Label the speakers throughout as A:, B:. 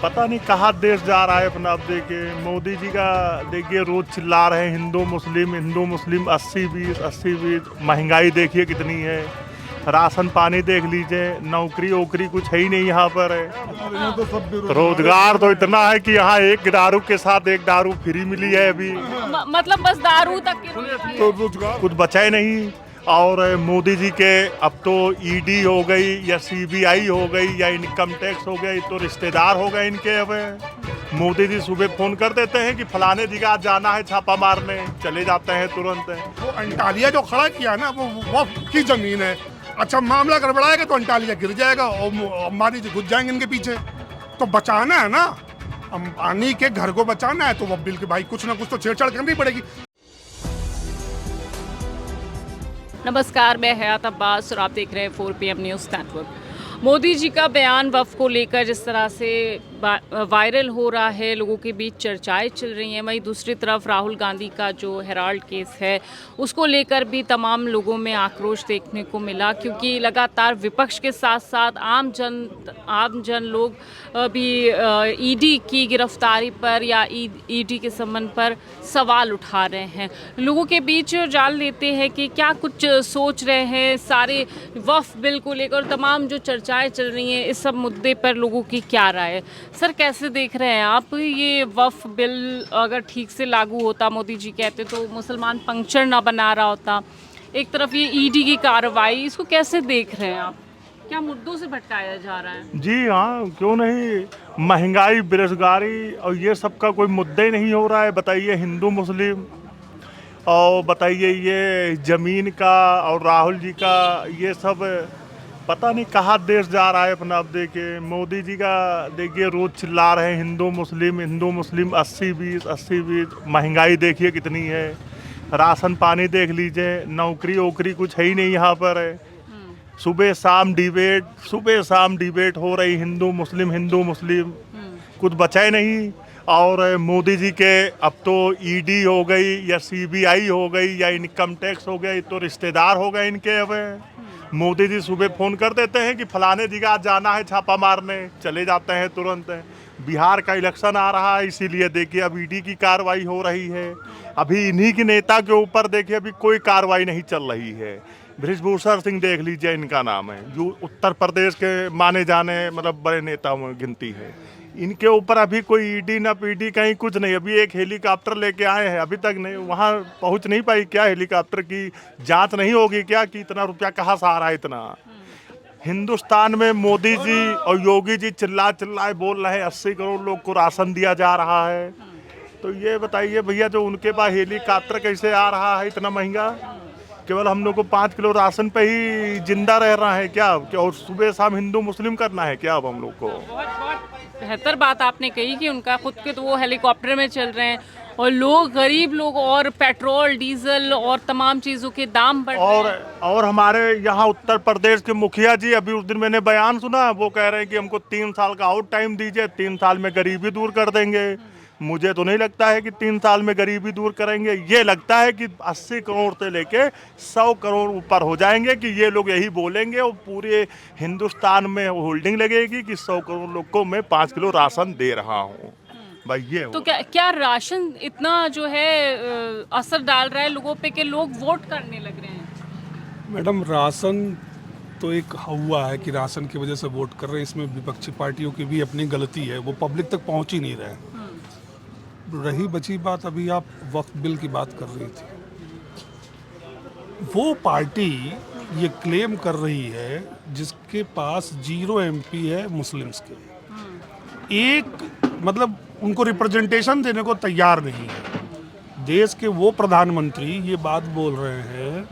A: पता नहीं कहाँ देश जा रहा है अपना। अब देखिए मोदी जी का, देखिए रोज चिल्ला रहे हैं हिंदू मुस्लिम 80-20 80-20। महंगाई देखिए कितनी है। राशन पानी देख लीजिए, नौकरी वोकरी कुछ है ही नहीं यहाँ पर है। रोजगार तो इतना है कि यहाँ एक दारू के साथ एक दारू फ्री मिली है अभी।
B: मतलब बस दारू तक की
A: तो रोजगार कुछ बचा ही नहीं। और मोदी जी के अब तो ईडी हो गई या सीबीआई हो गई या इनकम टैक्स हो गया, तो रिश्तेदार हो गए इनके। अब मोदी जी सुबह फोन कर देते हैं कि फलाने जगह जाना है छापा मारने, चले जाते हैं तुरंत।
C: वो अंटालिया जो खड़ा किया ना वो वक्फ की जमीन है। अच्छा मामला गड़बड़ाएगा तो अंटालिया गिर जाएगा और अंबानी जी घुस जाएंगे इनके पीछे। तो बचाना है ना, अंबानी के घर को बचाना है तो वो बिल के भाई कुछ ना कुछ तो छेड़छाड़ करनी पड़ेगी।
B: नमस्कार, मैं हयात अब्बास और आप देख रहे हैं 4PM news network. Modi ji का बयान वफ़ को लेकर जिस तरह से वायरल हो रहा है, लोगों के बीच चर्चाएं चल रही हैं, वहीं दूसरी तरफ राहुल गांधी का जो हेराल्ड केस है उसको लेकर भी तमाम लोगों में आक्रोश देखने को मिला, क्योंकि लगातार विपक्ष के साथ साथ आम जन लोग भी ईडी की गिरफ्तारी पर या ईडी के संबंध पर सवाल उठा रहे हैं। लोगों के बीच जान लेते हैं कि क्या कुछ सोच रहे हैं सारे वफ़ बिल को लेकर, तमाम जो चर्चाएं चल रही हैं इस सब मुद्दे पर लोगों की क्या राय है। सर, कैसे देख रहे हैं आप ये वफ़ बिल? अगर ठीक से लागू होता, मोदी जी कहते तो मुसलमान पंक्चर ना बना रहा होता, एक तरफ ये ईडी की कार्रवाई, इसको कैसे देख रहे हैं आप? क्या मुद्दों से भटकाया जा रहा है? जी
A: हाँ, क्यों नहीं। महंगाई, बेरोजगारी और ये सब का कोई मुद्दा ही नहीं हो रहा है। बताइए हिंदू मुस्लिम, और बताइए ये ज़मीन का और राहुल जी का, ये सब पता नहीं कहाँ देश जा रहा है अपना। अब देखिए मोदी जी का, देखिए रोज चिल्ला रहे हैं हिंदू मुस्लिम 80-20 80-20। महंगाई देखिए कितनी है। राशन पानी देख लीजिए, नौकरी वोकरी कुछ है ही नहीं यहाँ पर है। सुबह शाम डिबेट हो रही हिंदू मुस्लिम, कुछ बचा ही नहीं। और मोदी जी के अब तो ईडी हो गई या सीबीआई हो गई या इनकम टैक्स हो गया, तो रिश्तेदार हो गए इनके। अब मोदी जी सुबह फोन कर देते हैं कि फलाने जगह जाना है छापा मारने, चले जाते हैं तुरंत। बिहार का इलेक्शन आ रहा है, इसीलिए देखिए अब ईडी की कार्रवाई हो रही है। अभी इन्हीं के नेता के ऊपर देखिए अभी कोई कार्रवाई नहीं चल रही है। बृजभूषण सिंह देख लीजिए, इनका नाम है, जो उत्तर प्रदेश के माने जाने मतलब बड़े नेताओं में गिनती है। इनके ऊपर अभी कोई ईडी ना पीडी कहीं कुछ नहीं। अभी एक हेलीकॉप्टर लेके आए हैं, अभी तक नहीं वहाँ पहुँच नहीं पाई। क्या हेलीकॉप्टर की जांच नहीं होगी क्या कि इतना रुपया कहाँ से आ रहा है इतना? हिंदुस्तान में मोदी जी और योगी जी चिल्लाए बोल रहे हैं 80 करोड़ लोग को राशन दिया जा रहा है। तो ये बताइए भैया, जो उनके पास हेलीकॉप्टर कैसे आ रहा है इतना महंगा? केवल हम लोग को 5 किलो राशन पे ही जिंदा रहना है क्या? और सुबह शाम हिंदू मुस्लिम करना है क्या अब हम लोग को?
B: बहुत बेहतर बात आपने कही कि उनका खुद के तो वो हेलीकॉप्टर में चल रहे हैं और लोग, गरीब लोग, और पेट्रोल डीजल और तमाम चीज़ों के दाम बढ़ रहे हैं।
A: और हमारे यहाँ उत्तर प्रदेश के मुखिया जी, अभी उस दिन मैंने बयान सुना, वो कह रहे हैं कि हमको 3 साल का और टाइम दीजिए, 3 साल में गरीबी दूर कर देंगे। मुझे तो नहीं लगता है कि 3 साल में गरीबी दूर करेंगे। ये लगता है कि 80 करोड़ से लेके 100 करोड़ ऊपर हो जाएंगे, कि ये लोग यही बोलेंगे और पूरे हिंदुस्तान में होल्डिंग लगेगी कि 100 करोड़ लोग को मैं 5 किलो राशन दे रहा हूँ। भाई ये
B: तो क्या राशन इतना जो है असर डाल रहा है लोगों पे कि लोग वोट करने लग रहे हैं?
C: मैडम, राशन तो एक हुआ है कि राशन की वजह से वोट कर रहे हैं, इसमें विपक्षी पार्टियों की भी अपनी गलती है, वो पब्लिक तक पहुंच ही नहीं रहे। रही बची बात, अभी आप वक्फ बिल की बात कर रही थी, वो पार्टी ये क्लेम कर रही है जिसके पास 0 MP है मुस्लिम्स के, एक मतलब उनको रिप्रेजेंटेशन देने को तैयार नहीं है। देश के वो प्रधानमंत्री ये बात बोल रहे हैं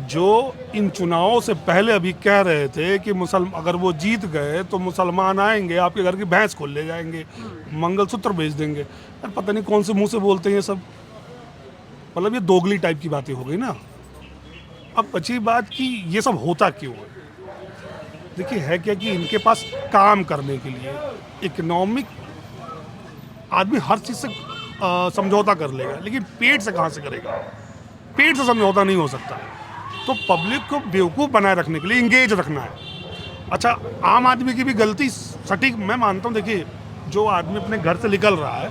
C: जो इन चुनावों से पहले अभी कह रहे थे कि अगर वो जीत गए तो मुसलमान आएंगे, आपके घर की भैंस खोल ले जाएंगे, मंगलसूत्र बेच देंगे। यार पता नहीं कौन से मुंह से बोलते हैं ये सब। मतलब ये दोगली टाइप की बातें हो गई ना। अब बची बात कि ये सब होता क्यों है। देखिए है क्या कि इनके पास काम करने के लिए इकोनॉमिक, आदमी हर चीज़ से समझौता कर लेगा, लेकिन पेट से कहाँ से करेगा? पेट से समझौता नहीं हो सकता। तो पब्लिक को बेवकूफ़ बनाए रखने के लिए इंगेज रखना है। अच्छा, आम आदमी की भी गलती सटीक मैं मानता हूँ। देखिए जो आदमी अपने घर से निकल रहा है,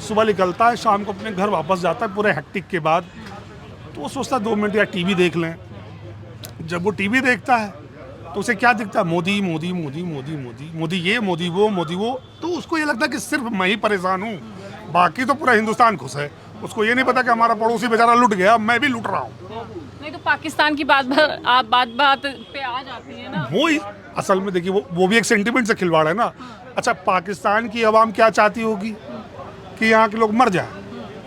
C: सुबह निकलता है, शाम को अपने घर वापस जाता है पूरे हेक्टिक के बाद, तो वो सोचता है 2 मिनट या टीवी देख लें। जब वो टीवी देखता है तो उसे क्या दिखता है? मोदी मोदी मोदी मोदी मोदी मोदी, ये मोदी वो। तो उसको ये लगता है कि सिर्फ मैं ही परेशान हूँ, बाकी तो पूरा हिंदुस्तान खुश है। उसको ये नहीं पता कि हमारा पड़ोसी बेचारा लुट गया, मैं भी लुट रहा हूँ।
B: नहीं तो पाकिस्तान की आप बात पे आ जाती है ना।
C: वो ही असल में देखिए, वो भी एक सेंटिमेंट से खिलवाड़ है ना। अच्छा, पाकिस्तान की आवाम क्या चाहती होगी कि यहाँ के लोग मर जाए,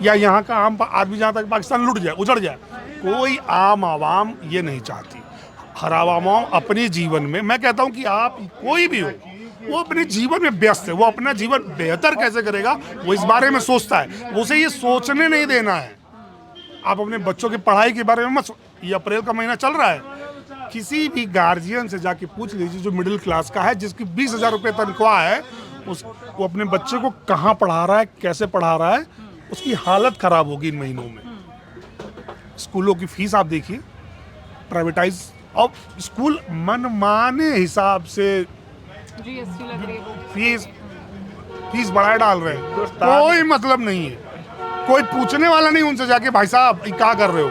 C: या यहाँ का आम आदमी जहाँ तक पाकिस्तान लुट जाए, उजड़ जाए? कोई आम आवाम ये नहीं चाहती। हर आवाम अपने जीवन में, मैं कहता हूँ कि आप कोई भी हो, वो अपने जीवन में व्यस्त है। वो अपना जीवन बेहतर कैसे करेगा, वो इस बारे में सोचता है। उसे ये सोचने नहीं देना है। आप अपने बच्चों की पढ़ाई के बारे में मत, ये अप्रैल का महीना चल रहा है, किसी भी गार्जियन से जाके पूछ लीजिए जो मिडिल क्लास का है, जिसकी 20,000 रुपये तनख्वाह है, वो अपने बच्चे को कहाँ पढ़ा रहा है, कैसे पढ़ा रहा है, उसकी हालत खराब होगी इन महीनों में। स्कूलों की फीस आप देखिए, प्राइवेटाइज, और स्कूल मनमाने हिसाब से
B: जीएसटी लग रही है,
C: फीस बढ़ाए डाल रहे हैं। कोई मतलब नहीं है, कोई पूछने वाला नहीं उनसे जाके, भाई साहब क्या कर रहे हो,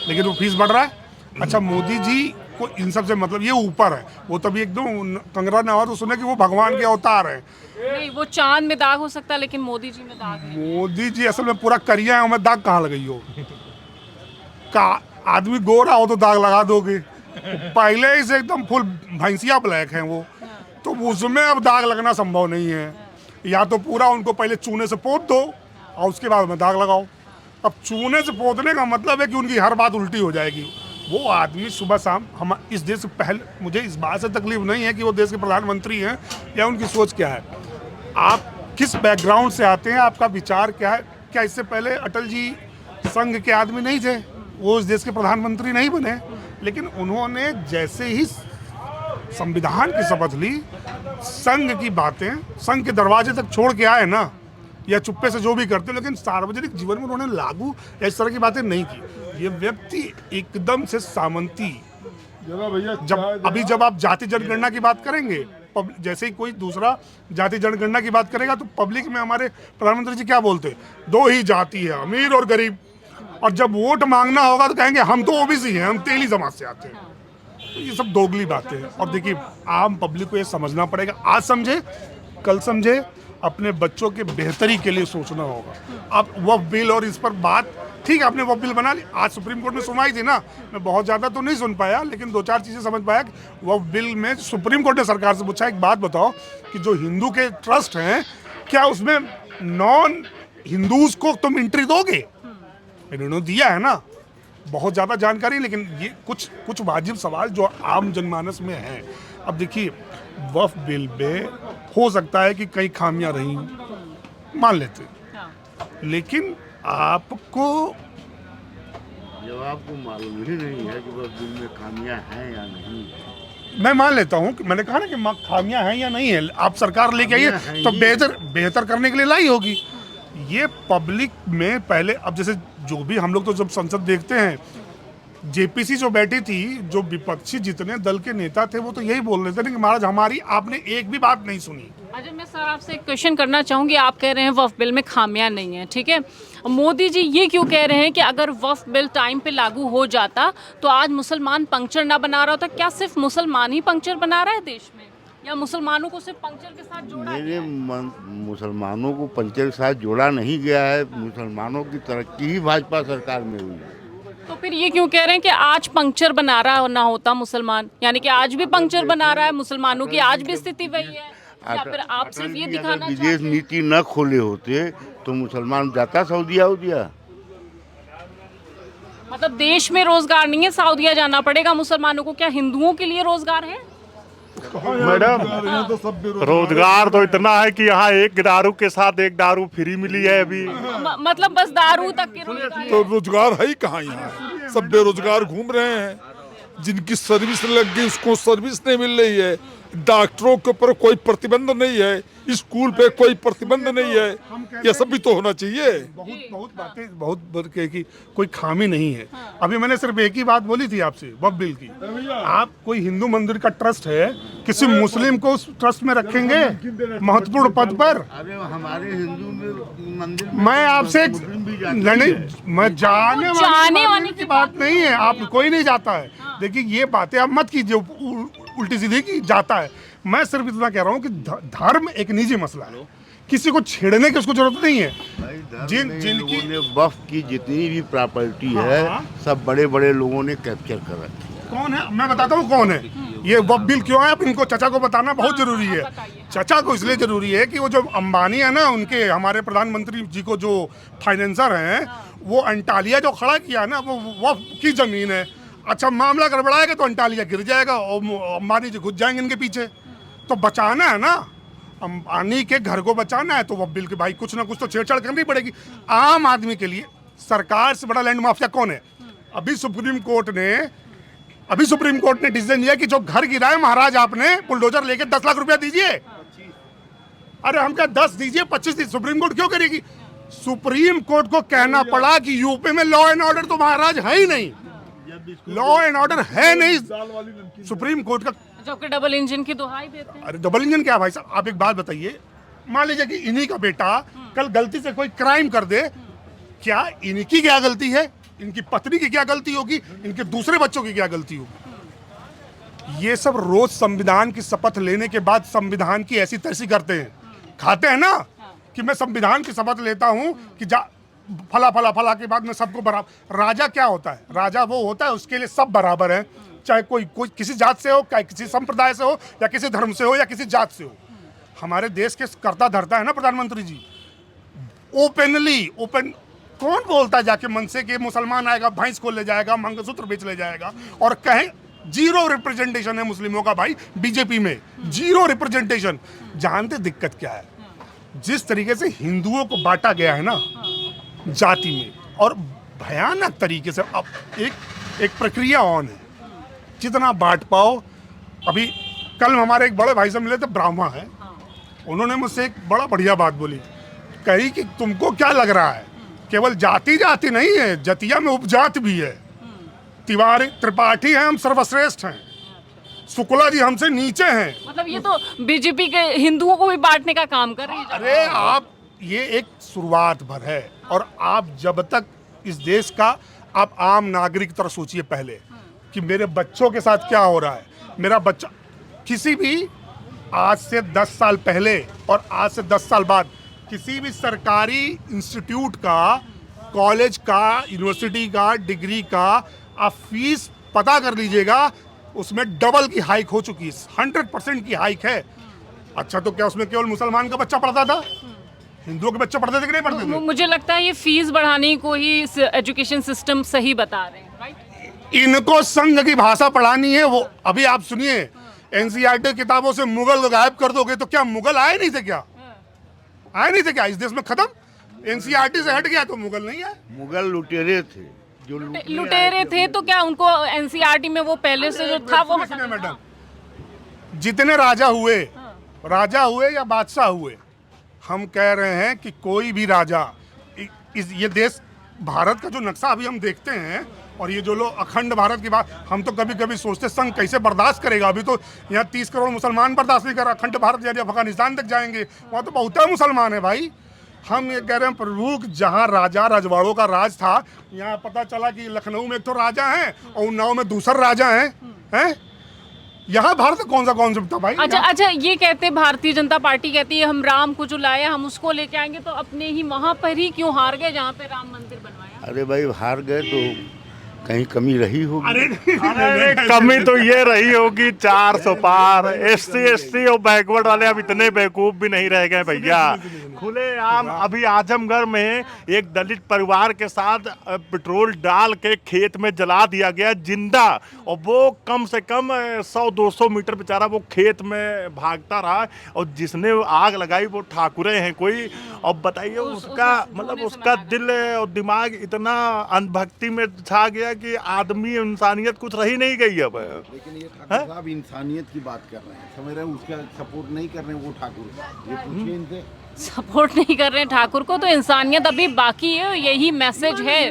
C: लेकिन वो फीस बढ़ रहा है। अच्छा, मोदी जी को इन सब से मतलब, ये ऊपर है, वो तभी एकदम कंगरा ना हो तो सुने कि वो भगवान के अवतार है।
B: नहीं वो चांद में दाग हो सकता है, लेकिन मोदी जी में दाग नहीं।
C: मोदी जी असल में पूरा करिया है, हमें दाग कहाँ लगाई हो? का आदमी गोरा हो तो दाग लगा दोगे, पहले ही से एकदम फुल भैंसिया ब्लैक है वो, तो उसमें अब दाग लगना संभव नहीं है। या तो पूरा उनको पहले चूने से पोत दो और उसके बाद में दाग लगाओ। अब चूने से पोतने का मतलब है कि उनकी हर बात उल्टी हो जाएगी। वो आदमी सुबह शाम, हम इस देश से पहले, मुझे इस बात से तकलीफ नहीं है कि वो देश के प्रधानमंत्री हैं या उनकी सोच क्या है, आप किस बैकग्राउंड से आते हैं, आपका विचार क्या है। क्या इससे पहले अटल जी संघ के आदमी नहीं थे? वो इस देश के प्रधानमंत्री नहीं बने, लेकिन उन्होंने जैसे ही संविधान की शपथ ली, संघ की बातें संघ के दरवाजे तक छोड़ के आए ना, या चुप्पे से जो भी करते, लेकिन सार्वजनिक जीवन में उन्होंने लागू या इस तरह की बातें नहीं की। ये व्यक्ति एकदम से सामंती, जब आप जाति जनगणना की बात करेंगे, जैसे ही कोई दूसरा जाति जनगणना की बात करेगा तो पब्लिक में हमारे प्रधानमंत्री जी क्या बोलते? 2 ही जाति है, अमीर और गरीब। और जब वोट मांगना होगा तो कहेंगे हम तो ओबीसी हैं, हम तेली जमात से आते हैं। तो ये सब दोगली बातें हैं। और देखिए, आम पब्लिक को ये समझना पड़ेगा, आज समझे कल समझे, अपने बच्चों के बेहतरी के लिए सोचना होगा। अब वक्फ बिल और इस पर बात, ठीक है, आपने वक्फ बिल बना ली, आज सुप्रीम कोर्ट में सुनवाई थी ना, मैं बहुत ज़्यादा तो नहीं सुन पाया, लेकिन 2-4 चीज़ें समझ पाया कि वक्फ बिल में सुप्रीम कोर्ट ने सरकार से पूछा, एक बात बताओ कि जो हिंदू के ट्रस्ट हैं, क्या उसमें नॉन हिंदूज को तुम एंट्री दोगे? इन्होंने दिया है ना, बहुत ज़्यादा जानकारी, लेकिन ये कुछ वाजिब सवाल जो आम जनमानस में हैं। अब देखिए, वक्फ बिल में हो सकता है कि कई खामियां रही, मान लेते, लेकिन आपको
D: जब आपको मालूम ही नहीं है कि वक्फ बिल में खामियां हैं या नहीं,
C: मैं मान लेता हूँ कि मैंने कहा ना कि खामियां हैं या नहीं है, आप सरकार लेके आइए तो बेहतर करने के लिए लाई होगी। ये पब्लिक में पहले, अब जैसे जो भी हम लोग तो जब संसद देखते हैं, जेपीसी जो बैठी थी, जो विपक्षी जितने दल के नेता थे, वो तो यही बोल रहे थे कि महाराज हमारी आपने एक भी बात नहीं सुनी।
B: अच्छा, मैं सर आपसे एक क्वेश्चन करना चाहूँगी। आप कह रहे हैं वक्फ बिल में खामियां नहीं है, ठीक है, मोदी जी ये क्यों कह रहे हैं कि अगर वक्फ बिल टाइम पे लागू हो जाता तो आज मुसलमान पंक्चर ना बना रहा होता? क्या सिर्फ मुसलमान ही पंक्चर बना रहा है देश में, या मुसलमानों को सिर्फ पंक्चर के साथ जोड़ा गया है?
D: मुसलमानों को पंक्चर के साथ जोड़ा नहीं गया है, मुसलमानों की तरक्की ही भाजपा सरकार में हुई है।
B: तो फिर ये क्यों कह रहे हैं कि आज पंक्चर बना रहा ना होता मुसलमान, यानी कि आज भी पंक्चर बना रहा है, मुसलमानों की आज भी स्थिति वही है? या फिर आप सिर्फ ये दिखाना
D: विदेश नीति न खोले होते तो मुसलमान जाता सऊदिया उदिया?
B: मतलब देश में रोजगार नहीं है, सऊदिया जाना पड़ेगा मुसलमानों को। क्या हिंदुओं के लिए रोजगार है?
A: मैडम, रोजगार तो इतना है कि यहाँ एक दारू के साथ एक दारू फ्री मिली है अभी।
B: मतलब बस दारू तक के रोजगार
E: तो रोजगार है ही कहाँ यहाँ? सब बेरोजगार घूम रहे हैं, जिनकी सर्विस लग गई उसको सर्विस नहीं मिल रही है, डॉक्टरों के ऊपर कोई प्रतिबंध नहीं है, स्कूल पे कोई प्रतिबंध नहीं है, ये सब भी तो होना चाहिए।
C: बहुत बातें बहुत की कोई खामी नहीं है। अभी मैंने सिर्फ एक ही बात बोली थी आपसे वक्फ बिल की। आप कोई हिंदू मंदिर का ट्रस्ट है, किसी मुस्लिम को उस ट्रस्ट में रखेंगे महत्वपूर्ण पद पर?
D: अरे हमारे हिंदू में मंदिर
C: मैं आपसे नहीं, मैं जाने वाने की बात नहीं है, आप कोई नहीं जाता है। देखिए ये बातें आप मत कीजिए उल्टी सीधी की जाता है। मैं सिर्फ इतना कह रहा हूँ कि धर्म एक निजी मसला है, किसी को छेड़ने की उसको जरूरत नहीं है। जिनकी
D: वक्फ की जितनी भी प्रॉपर्टी है सब बड़े बड़े लोगों ने कैप्चर कर रखी है।
C: कौन है मैं बताता हूँ कौन है। ये वक्फ बिल क्यों है, अब इनको चचा को बताना बहुत जरूरी है। चचा को इसलिए जरूरी है कि वो जो अंबानी है ना, उनके हमारे प्रधानमंत्री जी को जो फाइनेंसर हैं, वो अंटालिया जो खड़ा किया ना, वो वक्फ की जमीन है। अच्छा मामला गड़बड़ाएगा तो अंटालिया गिर जाएगा और अंबानी जी घुस जाएंगे इनके पीछे। तो बचाना है ना, अंबानी के घर को बचाना है तो वक्फ बिल के भाई कुछ ना कुछ तो छेड़छाड़ करनी पड़ेगी आम आदमी के लिए। सरकार से बड़ा लैंड माफिया कौन है? अभी सुप्रीम कोर्ट ने डिसीजन लिया कि जो घर गिराए महाराज आपने बुलडोजर लेके 10 लाख रुपया दीजिए। अरे हम क्या 10 दीजिए 25 दीजिए, सुप्रीम कोर्ट क्यों करेगी? सुप्रीम कोर्ट को कहना पड़ा कि यूपी में लॉ एंड ऑर्डर तो महाराज है ही नहीं, लॉ एंड ऑर्डर है नहीं सुप्रीम कोर्ट का।
B: जबकि डबल इंजन की दुहाई देते हैं।
C: अरे डबल इंजन क्या भाई साहब, आप एक बात बताइए, मान लीजिए कि इन्हीं का बेटा कल गलती से कोई क्राइम कर दे, क्या इनकी क्या गलती है? इनकी पत्नी की क्या गलती होगी? इनके दूसरे बच्चों की क्या गलती होगी? ये सब रोज संविधान की शपथ लेने के बाद संविधान की ऐसी तैसी करते हैं, खाते हैं ना कि मैं संविधान की शपथ लेता हूं कि फला फला फला के बाद में सबको बराबर। राजा क्या होता है? राजा वो होता है उसके लिए सब बराबर हैं, चाहे कोई किसी जात से हो, चाहे किसी संप्रदाय से हो, या किसी धर्म से हो, या किसी जात से हो। हमारे देश के कर्ता धर्ता है ना प्रधानमंत्री जी, ओपन कौन बोलता है जाके मन से कि मुसलमान आएगा भैंस को ले जाएगा, मंगलसूत्र बेच ले जाएगा, और कहें जीरो रिप्रेजेंटेशन है मुस्लिमों का भाई बीजेपी में, जीरो रिप्रेजेंटेशन। जानते दिक्कत क्या है? जिस तरीके से हिंदुओं को बांटा गया है ना जाति में, और भयानक तरीके से अब एक प्रक्रिया ऑन है, जितना बांट पाओ। अभी कल हमारे एक बड़े भाई से मिले थे, ब्राह्मण है, उन्होंने मुझसे एक बड़ा बढ़िया बात बोली, कही कि तुमको क्या लग रहा है, केवल जाति जाति नहीं है, जतिया में उपजात भी है। तिवारी त्रिपाठी हैं, हम सर्वश्रेष्ठ हैं, शुक्ला जी हमसे नीचे हैं।
B: मतलब ये तो बीजेपी के हिंदुओं को भी बांटने का काम कर रही है।
C: अरे आप ये एक शुरुआत भर है, और आप जब तक इस देश का आप आम नागरिक तरह सोचिए पहले कि मेरे बच्चों के साथ क्या हो रहा है। मेरा बच्चा किसी भी आज से 10 साल पहले और आज से 10 साल बाद किसी भी सरकारी इंस्टीट्यूट का, कॉलेज का, यूनिवर्सिटी का, डिग्री का आप फीस पता कर लीजिएगा, उसमें डबल की हाइक हो चुकी है, 100% की हाइक है। अच्छा तो क्या उसमें केवल मुसलमान का बच्चा पढ़ता था? हिंदुओं के बच्चे पढ़ते थे कि नहीं पढ़ते थे?
B: मुझे लगता है ये फीस बढ़ाने को ही इस एजुकेशन सिस्टम सही बता रहे हैं, राइट?
C: इनको संघ की भाषा पढ़ानी है। वो अभी आप सुनिए, एनसीईआरटी किताबों से मुगल गायब कर दोगे तो क्या मुगल आए नहीं थे? क्या आए नहीं थे? क्या इस देश में खत्म? एनसीईआरटी से हट गया तो मुगल नहीं है।
D: मुगल लुटेरे थे, जो
B: लुटेरे थे, तो क्या उनको एनसीईआरटी में वो पहले से जो था वो
C: सुनिए मैडम, जितने राजा हुए या बादशाह हुए, हम कह रहे हैं कि कोई भी राजा ये देश भारत का जो नक्शा अभी हम देखते हैं, और ये जो लोग अखंड भारत की बात, हम तो कभी कभी सोचते संघ कैसे बर्दाश्त करेगा। अभी तो यहाँ 30 करोड़ मुसलमान बर्दाश्त नहीं कर रहा, अखंड भारत यानी अफगानिस्तान तक जाएंगे, वहाँ तो बहुत मुसलमान है भाई। हम ये कह रहे हैं प्रभु, जहाँ राजा रजवाड़ों का राज था, यहाँ पता चला कि लखनऊ में एक तो राजा है और उन्नाव में दूसरा राजा है। यहाँ भारत का कौन सा कॉन्सेप्ट था भाई?
B: अच्छा, ये कहते हैं भारतीय जनता पार्टी कहती है हम राम को जो लाया हम उसको लेके आएंगे, तो अपने ही वहाँ पर ही क्यों हार गए जहाँ पे राम मंदिर बनवाया?
D: अरे भाई हार गए तो कहीं कमी रही होगी।
A: अरे कमी तो ये रही होगी 400 पार। SC और बैकवर्ड वाले अब इतने बेवकूफ भी नहीं रह गए भैया। खुलेआम अभी आजमगढ़ में एक दलित परिवार के साथ पेट्रोल डाल के खेत में जला दिया गया जिंदा, और वो कम से कम 100-200 मीटर बेचारा वो खेत में भागता रहा, और जिसने आग लगाई वो ठाकुरे हैं कोई, और बताइए उसका मतलब उसका दिल और दिमाग इतना अंधभक्ति में छा गया कि आदमी इंसानियत कुछ रही नहीं गई अब।
F: लेकिन ये ठाकुर साहब इंसानियत की बात कर रहे हैं, समझ रहे हैं, उसका सपोर्ट नहीं कर रहे हैं वो ठाकुर, ये पूछिए इनसे।
B: सपोर्ट नहीं कर रहे हैं ठाकुर को, तो इंसानियत अभी बाकी है, यही मैसेज है।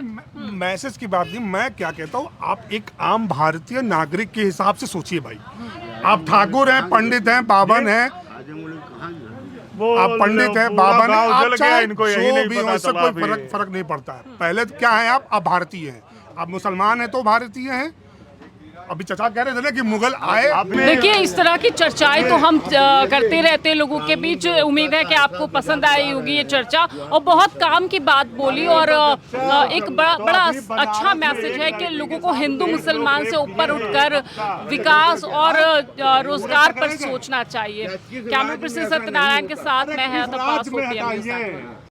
C: मैसेज की बात नहीं, मैं क्या कहता हूँ, आप एक आम भारतीय नागरिक के हिसाब से सोचिए भाई। आप ठाकुर हैं, पंडित हैं, बावन हैं,
A: वो
C: आप पंडित हैं,
A: पूरा
C: बावन हैं,
A: गाँव
C: आप
A: जल गया,
C: चाहे
A: इनको यही
C: जो
A: नहीं
C: भी
A: पता
C: हो, इससे
A: चला
C: कोई
A: अभी।
C: फर्क नहीं पड़ता है। पहले तो क्या है, आप भारतीय हैं, आप मुसलमान हैं तो भारतीय हैं। अभी चचा कह रहे थे ना कि मुगल आए।
B: देखिए, इस तरह की चर्चाएं तो हम करते रहते हैं लोगों के बीच। उम्मीद है कि आपको पसंद आई होगी ये चर्चा, और बहुत काम की बात बोली, और एक बड़ा अच्छा मैसेज है कि लोगों को हिंदू मुसलमान से ऊपर उठकर विकास और रोजगार पर सोचना चाहिए। कैमरा पर्सन सत्यनारायण के साथ मैं हयात अब्बास, 4PM न्यूज़ नेटवर्क।